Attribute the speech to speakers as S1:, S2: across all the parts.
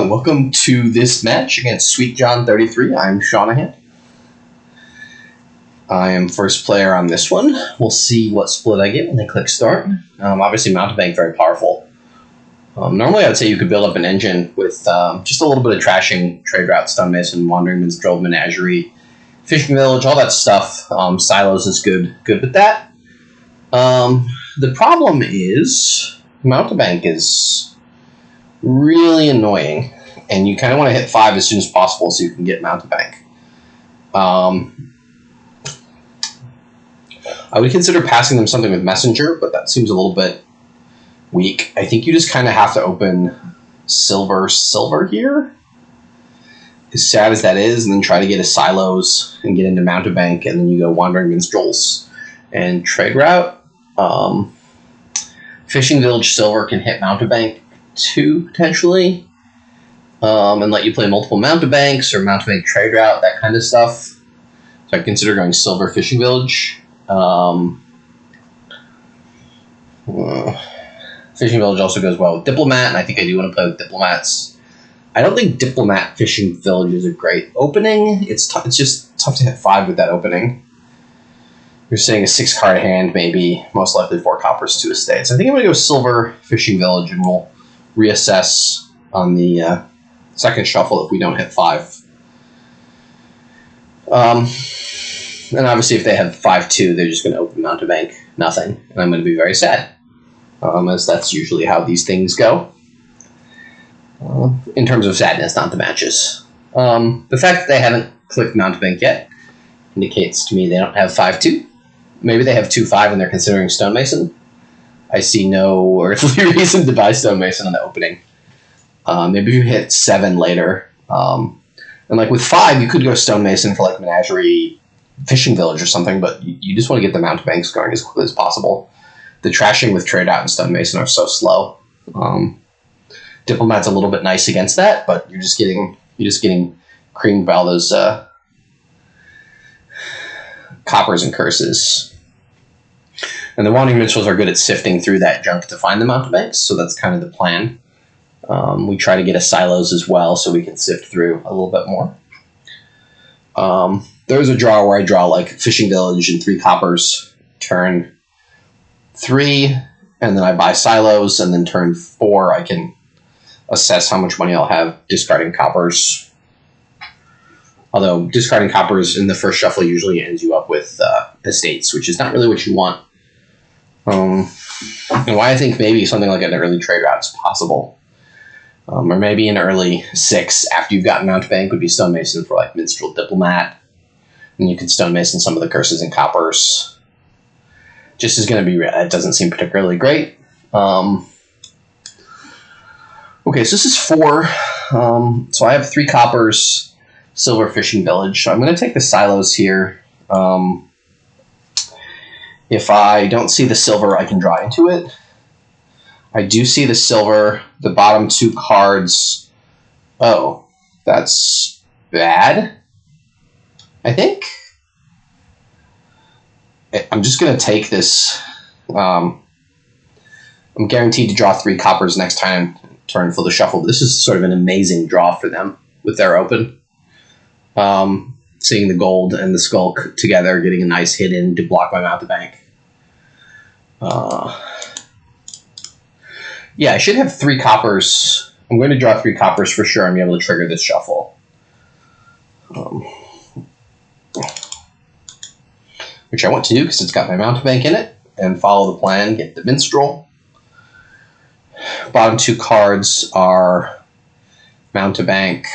S1: Welcome to this match against SweetJohn33. I'm Shanahan. I am first player on this one. We'll see what split I get when they click start. Obviously, Mountebank very powerful. Normally, I would say you could build up an engine with just a little bit of trashing, trade route, Stonemason, Wandering Minstrel, Menagerie, Fishing Village, all that stuff. Silos is good with that. The problem is Mountebank is really annoying, and you kind of want to hit 5 as soon as possible so you can get Mountebank. I would consider passing them something with Messenger, but that seems a little bit weak. I think you just kind of have to open silver here, as sad as that is, and then try to get a Silos and get into Mountebank, and then you go Wandering Minstrels and trade route. Fishing Village silver can hit Mountebank too, potentially, and let you play multiple Mountebanks or Mountebank trade route, that kind of stuff. So I consider going silver Fishing Village. Fishing Village also goes well with Diplomat, and I think I do want to play with Diplomats. I don't think Diplomat Fishing Village is a great opening. It's just tough to hit 5 with that opening. You're saying a 6-card hand, maybe, most likely 4 coppers, 2 estates. I think I'm going to go silver Fishing Village, and we'll reassess on the second shuffle if we don't hit 5. And obviously if they have 5-2, they're just going to open Mountebank, nothing, and I'm going to be very sad, as that's usually how these things go. In terms of sadness, not the matches. The fact that they haven't clicked Mountebank yet indicates to me they don't have 5-2. Maybe they have 2-5 and they're considering Stonemason. I see no earthly reason to buy Stonemason on the opening. Maybe you hit 7 later. And like with 5, you could go Stonemason for like Menagerie, Fishing Village or something, but you just want to get the Mountebanks going as quickly as possible. The trashing with trade out and Stonemason are so slow. Diplomat's a little bit nice against that, but you're just getting creamed by all those coppers and curses. And the Wandering Minstrels are good at sifting through that junk to find the Mountebanks, so that's kind of the plan. We try to get a Silos as well so we can sift through a little bit more. There's a draw where I draw like Fishing Village and 3 coppers, turn 3, and then I buy Silos, and then turn 4 I can assess how much money I'll have discarding coppers. Although discarding coppers in the first shuffle usually ends you up with estates, which is not really what you want. And why I think maybe something like an early trade route is possible. Or maybe an early 6 after you've gotten Mountebank would be Stonemason for like Minstrel Diplomat. And you can Stonemason some of the curses and coppers. Just is going to be, it doesn't seem particularly great. Okay, so this is 4. So I have 3 coppers, silver Fishing Village. So I'm going to take the Silos here. If I don't see the silver, I can draw into it. I do see the silver, the bottom 2 cards. Oh, that's bad, I think. I'm just going to take this. I'm guaranteed to draw 3 coppers next time, turn for the shuffle. But this is sort of an amazing draw for them with their open. Seeing the gold and the Skulk together, getting a nice hit in to block my Mountebank. Yeah, I should have 3 coppers. I'm going to draw 3 coppers for sure and be able to trigger this shuffle. Which I want to do because it's got my Mountebank in it. And follow the plan, get the Minstrel. Bottom 2 cards are Mountebank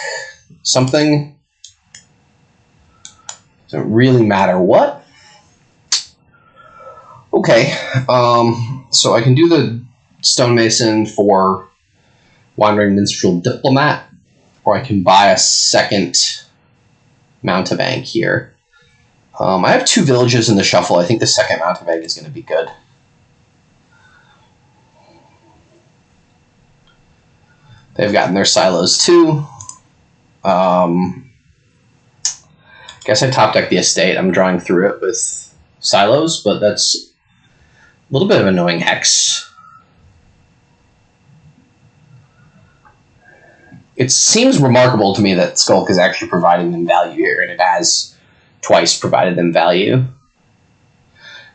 S1: something. Doesn't really matter what. Okay, so I can do the Stonemason for Wandering Minstrel Diplomat, or I can buy a second Mountebank here. I have 2 villages in the shuffle. I think the second Mountebank is going to be good. They've gotten their Silos too. Guess I top deck the estate. I'm drawing through it with Silos, but that's a little bit of annoying hex. it seems remarkable to me that Skulk is actually providing them value here, and it has twice provided them value.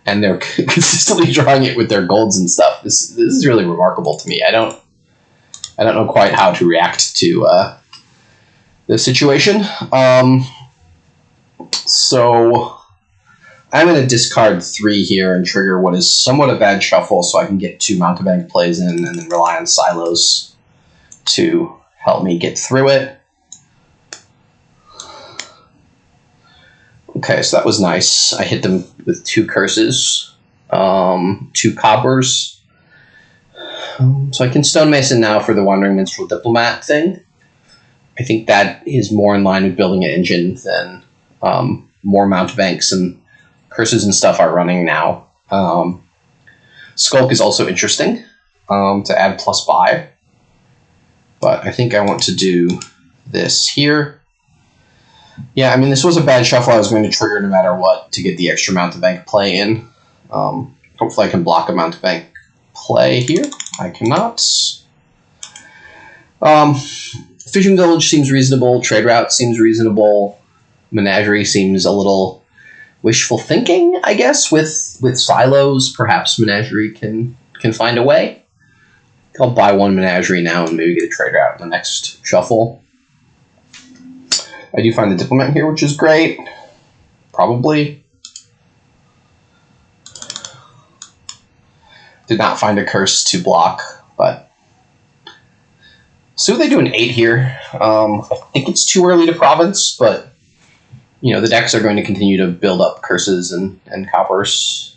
S1: And they're consistently drawing it with their golds and stuff. This is really remarkable to me. I don't know quite how to react to this situation. So I'm going to discard 3 here and trigger what is somewhat a bad shuffle, so I can get 2 Mountebank plays in, and then rely on Silos to help me get through it. Okay, so that was nice. I hit them with 2 curses, 2 coppers. So I can Stonemason now for the Wandering Minstrel Diplomat thing. I think that is more in line with building an engine than more Mountebanks and curses and stuff are running now. Skulk is also interesting to add plus buy. But I think I want to do this here. Yeah, I mean, this was a bad shuffle. I was going to trigger no matter what to get the extra Mountebank play in. Hopefully I can block a Mountebank play here. I cannot. Fishing Village seems reasonable. Trade Route seems reasonable. Menagerie seems a little wishful thinking, I guess. With Silos, perhaps Menagerie can find a way. I'll buy 1 Menagerie now and maybe get a Trade Route in the next shuffle. I do find the Diplomat here, which is great. Probably. Did not find a curse to block, but... So they do an 8 here. I think it's too early to province, but... You know, the decks are going to continue to build up curses and coppers.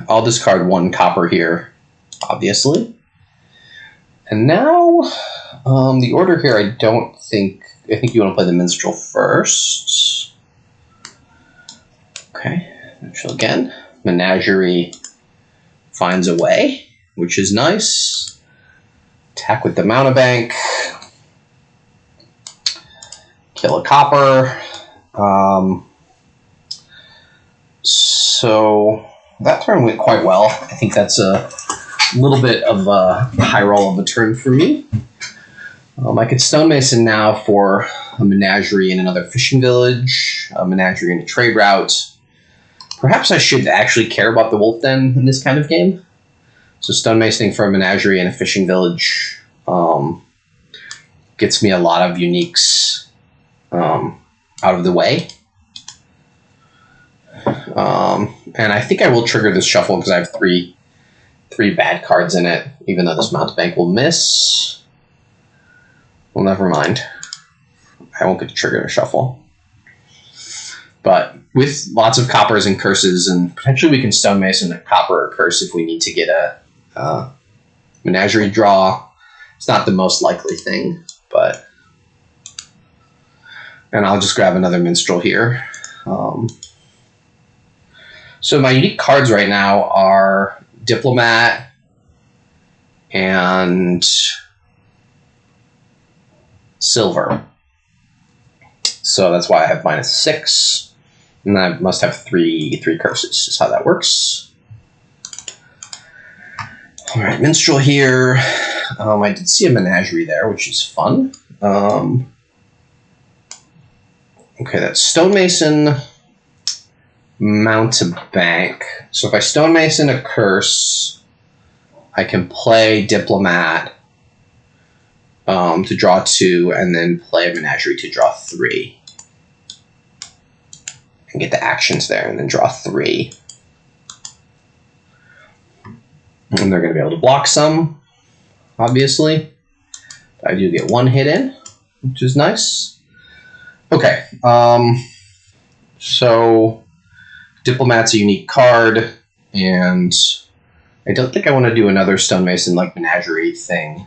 S1: I'll discard 1 copper here, obviously. And now... the order here, I think you want to play the Minstrel first. Okay, Minstrel again. Menagerie finds a way, which is nice. Attack with the Mountebank. Kill a copper. So that turn went quite well. I think that's a little bit of a high roll of a turn for me. I could Stonemason now for a Menagerie and another Fishing Village, a Menagerie and a Trade Route. Perhaps I should actually care about the Wolf Den in this kind of game. So Stonemasoning for a Menagerie and a Fishing Village gets me a lot of uniques out of the way. And I think I will trigger this shuffle because I have three bad cards in it, even though this Mountebank will miss. Well, never mind. I won't get to trigger a shuffle. But with lots of coppers and curses, and potentially we can Stonemason a copper or curse if we need to get a Menagerie draw. It's not the most likely thing, but... And I'll just grab another Minstrel here. So my unique cards right now are Diplomat and Silver. So that's why I have -6. And I must have three curses, is how that works. Alright, Minstrel here. I did see a Menagerie there, which is fun. Okay, that's Stonemason, Mountebank. So if I Stonemason a curse, I can play Diplomat to draw 2, and then play a Menagerie to draw 3. And get the actions there, and then draw 3. And they're going to be able to block some, obviously. I do get 1 hit in, which is nice. Okay, so Diplomat's a unique card, and I don't think I want to do another Stonemason like Menagerie thing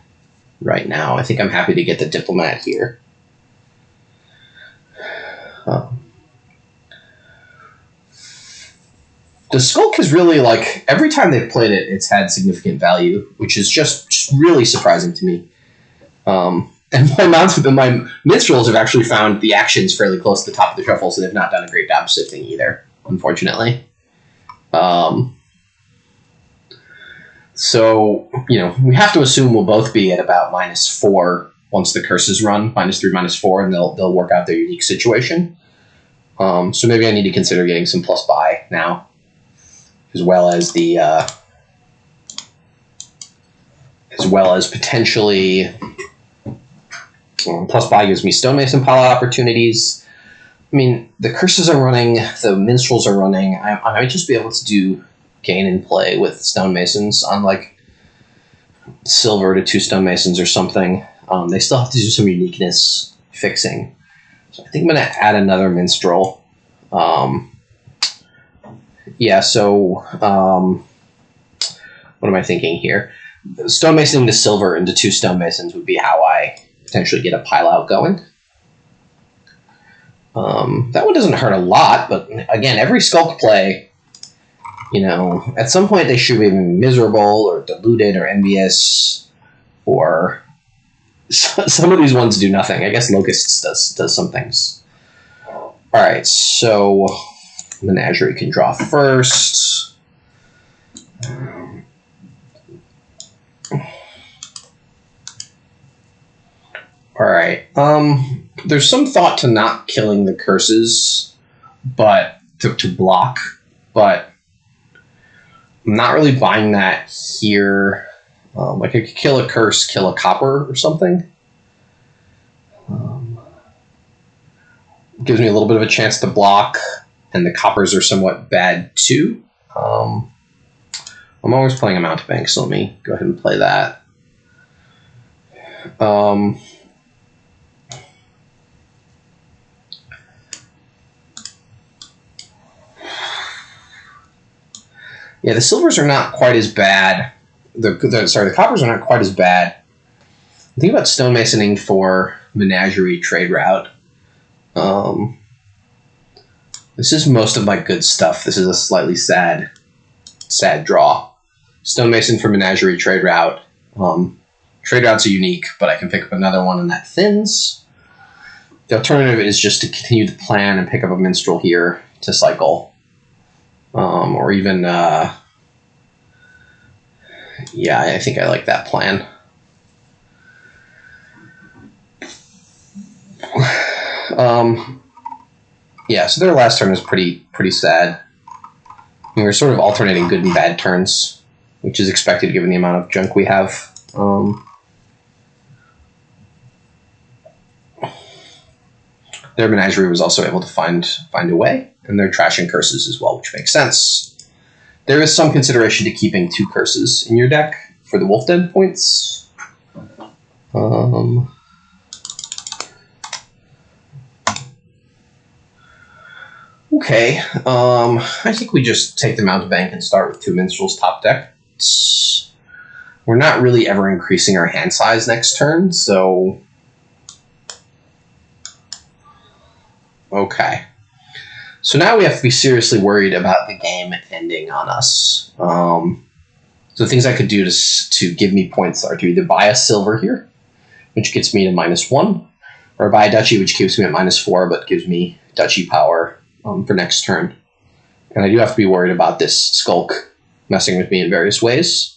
S1: right now. I think I'm happy to get the Diplomat here. The Skulk is really, like, every time they've played it, it's had significant value, which is just really surprising to me. And my Minstrels have actually found the actions fairly close to the top of the shuffle, so they've not done a great job sifting either, unfortunately. So, you know, we have to assume we'll both be at about -4 once the curses run, -3, -4, and they'll work out their unique situation. So maybe I need to consider getting some plus buy now, as well as potentially plus buy gives me Stonemason pile opportunities. I mean, the curses are running, the minstrels are running. I might just be able to do gain and play with stonemasons on like silver to 2 stonemasons or something. They still have to do some uniqueness fixing. So I think I'm going to add another minstrel. Yeah, so what am I thinking here? Stonemasoning the silver into 2 stonemasons would be how I potentially get a pile out going. That one doesn't hurt a lot, but again, every Skulk play, you know, at some point they should be miserable or deluded or envious, or some of these ones do nothing. I guess Locusts does some things. All right, so Menagerie can draw first. All right. There's some thought to not killing the curses, but to block, but I'm not really buying that here. Like I could kill a curse, kill a copper or something. Gives me a little bit of a chance to block, and the coppers are somewhat bad too. I'm always playing a Mountebank, so let me go ahead and play that. Yeah, the silvers are not quite as bad. The coppers are not quite as bad. Think about stonemasoning for Menagerie trade route. This is most of my good stuff. This is a slightly sad draw. Stonemason for Menagerie trade route. Trade routes are unique, but I can pick up another one and that thins. The alternative is just to continue the plan and pick up a minstrel here to cycle. Or even, yeah, I think I like that plan. Yeah, so their last turn is pretty sad. I mean, we're sort of alternating good and bad turns, which is expected given the amount of junk we have. Their Menagerie was also able to find a way, and they're trashing curses as well, which makes sense. There is some consideration to keeping 2 curses in your deck for the Wolf Den points. Okay, I think we just take the Mountebank and start with 2 minstrels top deck. We're not really ever increasing our hand size next turn, so... Okay. So now we have to be seriously worried about the game ending on us. So things I could do to give me points are to either buy a silver here, which gets me to -1, or buy a duchy, which keeps me at -4, but gives me duchy power for next turn. And I do have to be worried about this Skulk messing with me in various ways.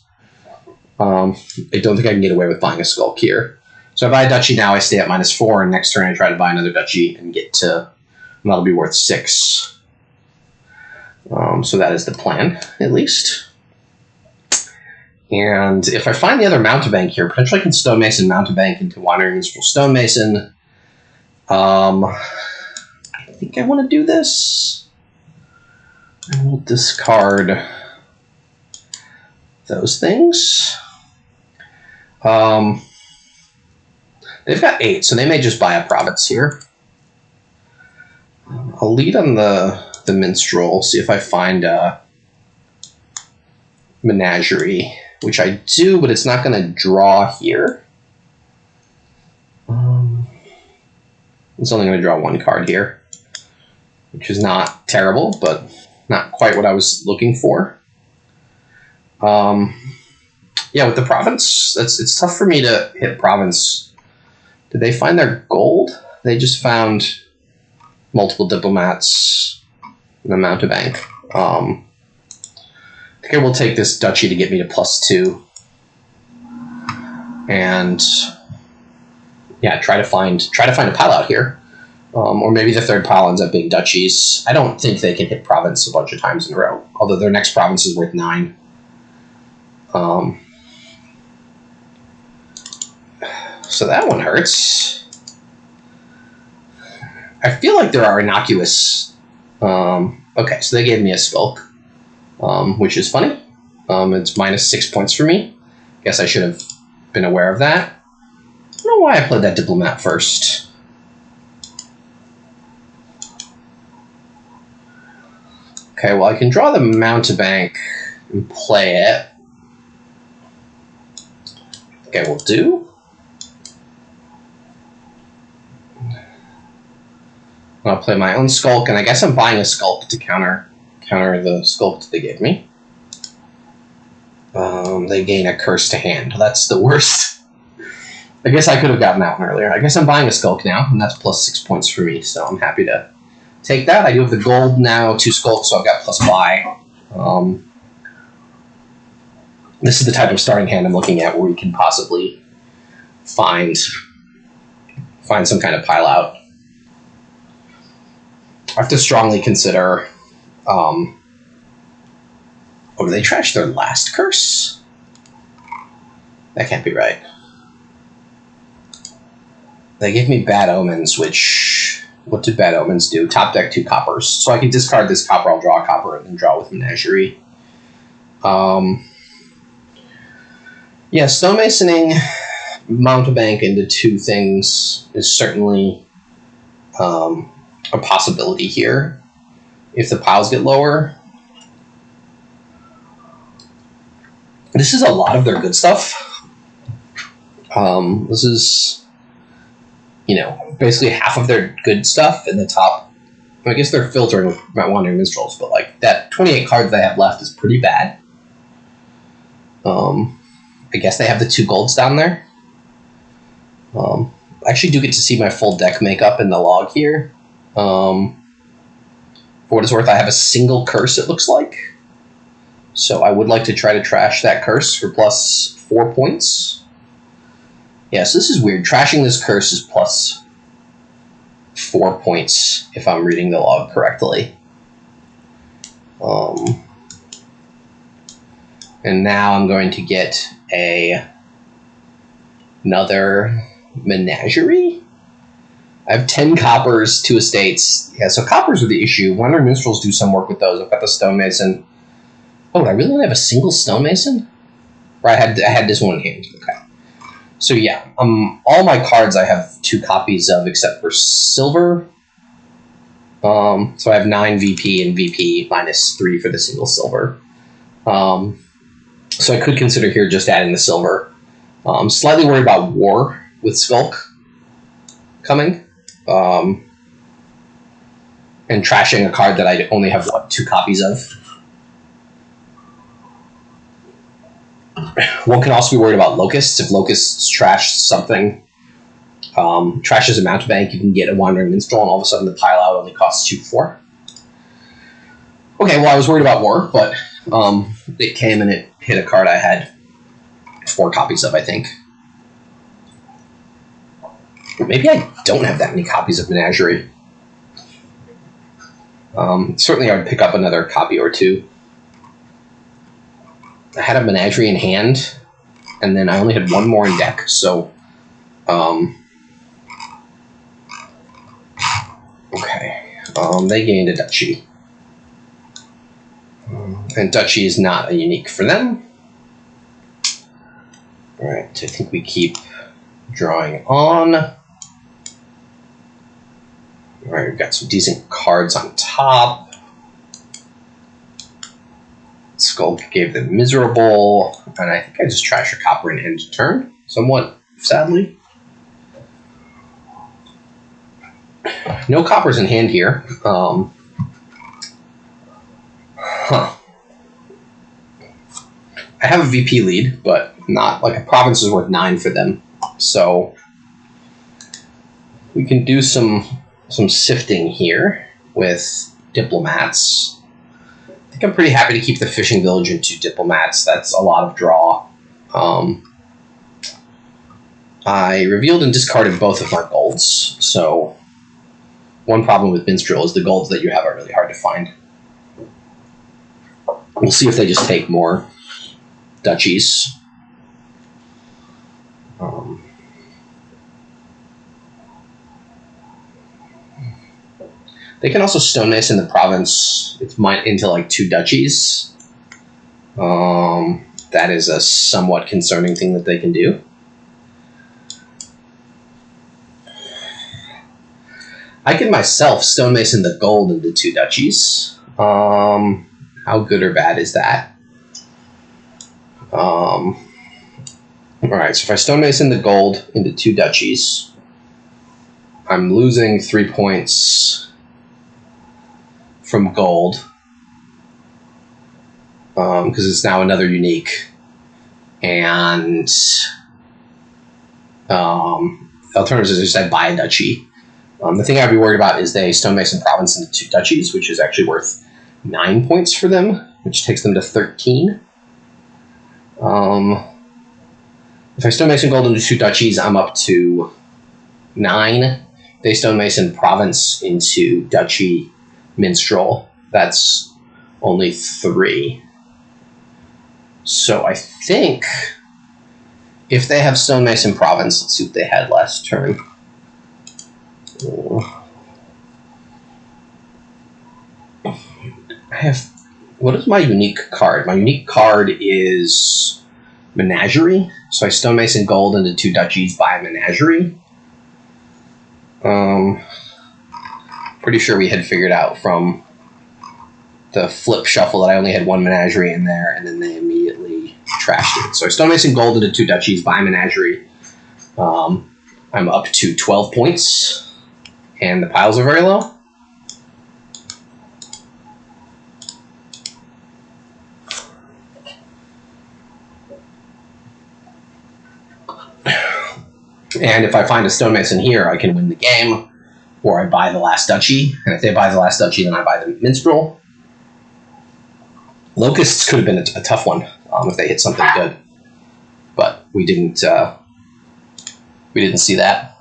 S1: I don't think I can get away with buying a Skulk here. So I buy a duchy now, I stay at -4, and next turn I try to buy another duchy and get to... And that'll be worth 6. So that is the plan, at least. And if I find the other Mountebank here, potentially I can Stonemason Mountebank into Wandering Minstrel Stonemason. I think I want to do this. And we'll discard those things. They've got 8, so they may just buy a province here. I'll lead on the Minstrel, see if I find a Menagerie, which I do, but it's not going to draw here. It's only going to draw 1 card here, which is not terrible, but not quite what I was looking for. Yeah, with the province, it's tough for me to hit province. Did they find their gold? They just found multiple diplomats in the Mountebank. think I will take this duchy to get me to +2. And yeah, try to find a pile out here. Or maybe the third pile ends up being duchies. I don't think they can hit province a bunch of times in a row, although their next province is worth 9. So that one hurts. I feel like there are innocuous. Okay, so they gave me a Skulk, which is funny. It's -6 points for me. Guess I should have been aware of that. I don't know why I played that Diplomat first. Okay, well, I can draw the Mountebank and play it. Okay, we'll do. I'll play my own Skulk, and I guess I'm buying a Skulk to counter the Skulk that they gave me. They gain a curse to hand. That's the worst. I guess I could have gotten that one earlier. I guess I'm buying a Skulk now, and that's +6 points for me, so I'm happy to take that. I do have the gold now, 2 Skulks, so I've got +buy. This is the type of starting hand I'm looking at where we can possibly find some kind of pile out. I have to strongly consider. Oh, did they trash their last curse? That can't be right. They gave me Bad Omens, which... What did Bad Omens do? Top deck 2 coppers. So I can discard this copper, I'll draw a copper, and then draw with Menagerie. Yeah, Stonemasoning Mountebank into 2 things is certainly a possibility here if the piles get lower. This is a lot of their good stuff. This is, basically half of their good stuff in the top. I guess they're filtering with my Wandering Minstrels, but like that 28 cards they have left is pretty bad. I guess they have the 2 golds down there. I actually do get to see my full deck makeup in the log here. For what it's worth, I have a single curse, it looks like. So I would like to try to trash that curse for +4 points. Yeah, so this is weird. Trashing this curse is +4 points, if I'm reading the log correctly. And now I'm going to get another Menagerie. I have 10 coppers, 2 estates. Yeah, so coppers are the issue. Wandering Minstrels do some work with those. I've got the Stonemason. Oh, I really only have a single Stonemason? Or I had this one in hand. Okay. So yeah, all my cards I have 2 copies of except for silver. So I have 9 VP and VP -3 for the single silver. So I could consider here just adding the silver. I'm slightly worried about war with Skulk coming. And trashing a card that I only have 2 copies of. One can also be worried about Locusts. If Locusts trash something, trashes a Mountebank, you can get a Wandering Minstrel, and all of a sudden the pile out only costs 2/4. Okay, well, I was worried about war, but it came and it hit a card I had 4 copies of, I think. Maybe I don't have that many copies of Menagerie. Certainly I would pick up another copy or 2. I had a Menagerie in hand, and then I only had 1 more in deck, so... okay. They gained a duchy. And duchy is not a unique for them. Alright, I think we keep drawing on. Alright, we've got some decent cards on top. Skulk gave them miserable, and I think I just trashed a copper in end turn, somewhat sadly. No coppers in hand here. I have a VP lead, but not like a province is worth 9 for them, so we can do some sifting here with diplomats. I think I'm pretty happy to keep the fishing village and 2 diplomats. That's a lot of draw. I revealed and discarded both of my golds, so one problem with Minstrel is the golds that you have are really hard to find. We'll see if they just take more duchies. They can also Stonemason the province. It's into like 2 duchies. That is a somewhat concerning thing that they can do. I can myself Stonemason the gold into 2 duchies. How good or bad is that? Alright, so if I Stonemason the gold into 2 duchies, I'm losing 3 points from gold, because it's now another unique, and the alternative is just I buy a duchy. The thing I'd be worried about is they Stonemason province into 2 duchies, which is actually worth 9 points for them, which takes them to 13. If I Stonemason gold into 2 duchies, I'm up to 9. They Stonemason province into duchy Minstrel. That's only 3. So I think if they have Stonemason province, let's see what they had last turn. What is my unique card? My unique card is Menagerie. So I Stonemason gold into 2 duchies by Menagerie. Pretty sure we had figured out from the flip shuffle that I only had 1 Menagerie in there, and then they immediately trashed it. So I Stonemason gold into 2 duchies by Menagerie. I'm up to 12 points, and the piles are very low. And if I find a Stonemason here, I can win the game, or I buy the last duchy. And if they buy the last duchy, then I buy the Minstrel. Locusts could have been a tough one if they hit something good, but we didn't. We didn't see that.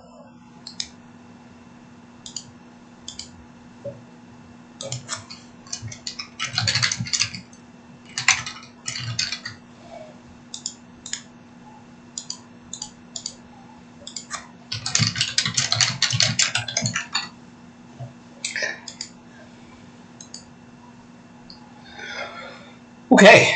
S1: Okay,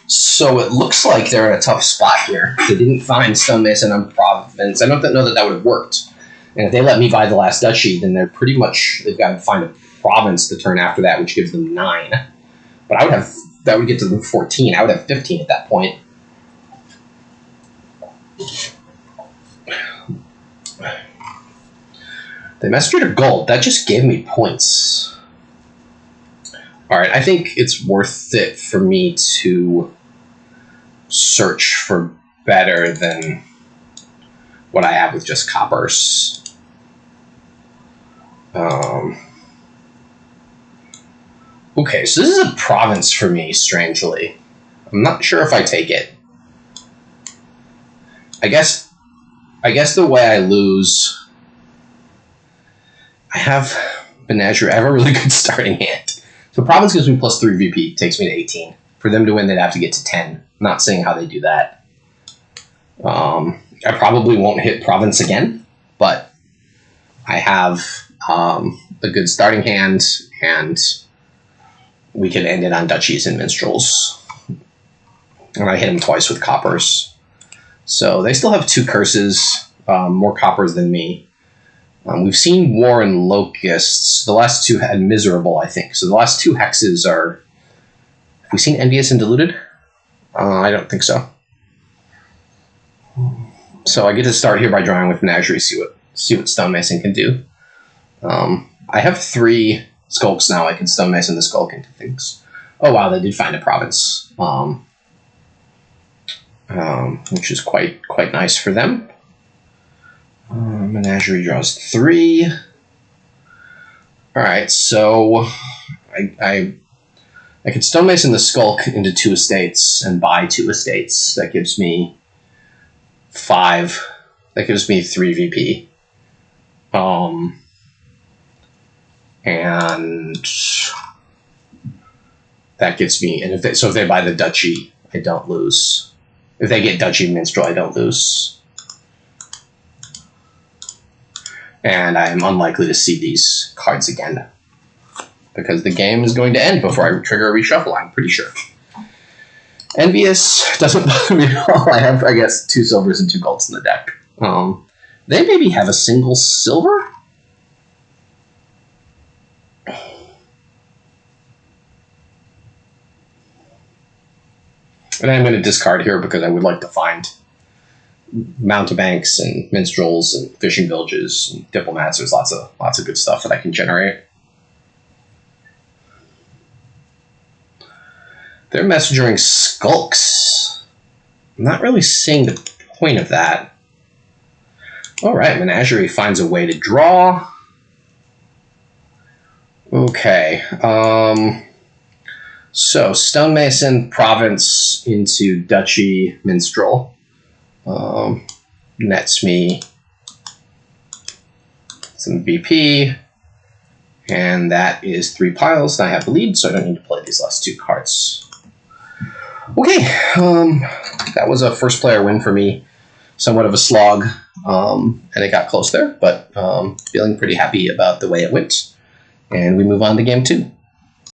S1: so it looks like they're in a tough spot here. They didn't find Stonemason on province. I don't know that would have worked. And if they let me buy the last duchy, then they're pretty much, they've got to find a province the turn after that, which gives them 9. But I would have, that would get to them 14. I would have 15 at that point. They mastered a gold. That just gave me points. Alright, I think it's worth it for me to search for better than what I have with just coppers. Okay, so this is a province for me, strangely. I'm not sure if I take it. I guess the way I lose, I have Menagerie. I have a really good starting hand. So province gives me +3 VP, takes me to 18. For them to win, they'd have to get to 10. I'm not seeing how they do that. I probably won't hit province again, but I have a good starting hand, and we can end it on duchies and minstrels. And I hit them twice with coppers. So they still have 2 curses, more coppers than me. We've seen War and Locusts. The last 2 had Miserable, I think. So the last 2 hexes are... Have we seen Envious and Deluded? I don't think so. So I get to start here by drawing with Menagerie, see what Stonemason can do. I have 3 Skulks now. I can Stonemason the Skulk into things. Oh wow, they did find a province. Which is quite nice for them. Menagerie draws 3. Alright, so I could Stonemason the Skulk into 2 estates and buy 2 estates. That gives me 5. That gives me 3 VP. And that gets me. And if they buy the Duchy, I don't lose. If they get Duchy Minstrel, I don't lose. And I am unlikely to see these cards again, because the game is going to end before I trigger a reshuffle, I'm pretty sure. Envious doesn't bother me at all. I have, I guess, 2 silvers and 2 golds in the deck. They maybe have a single silver? And I'm going to discard here because I would like to find Mountebanks and Minstrels and fishing villages and diplomats. There's lots of good stuff that I can generate. They're messaging Skulks. I'm not really seeing the point of that. All right, Menagerie finds a way to draw. Okay. So Stonemason, Province into Duchy, Minstrel. Nets me some BP. And that is 3 piles, and I have the lead, so I don't need to play these last 2 cards. Okay, that was a first player win for me. Somewhat of a slog, and it got close there, but feeling pretty happy about the way it went. And we move on to game 2.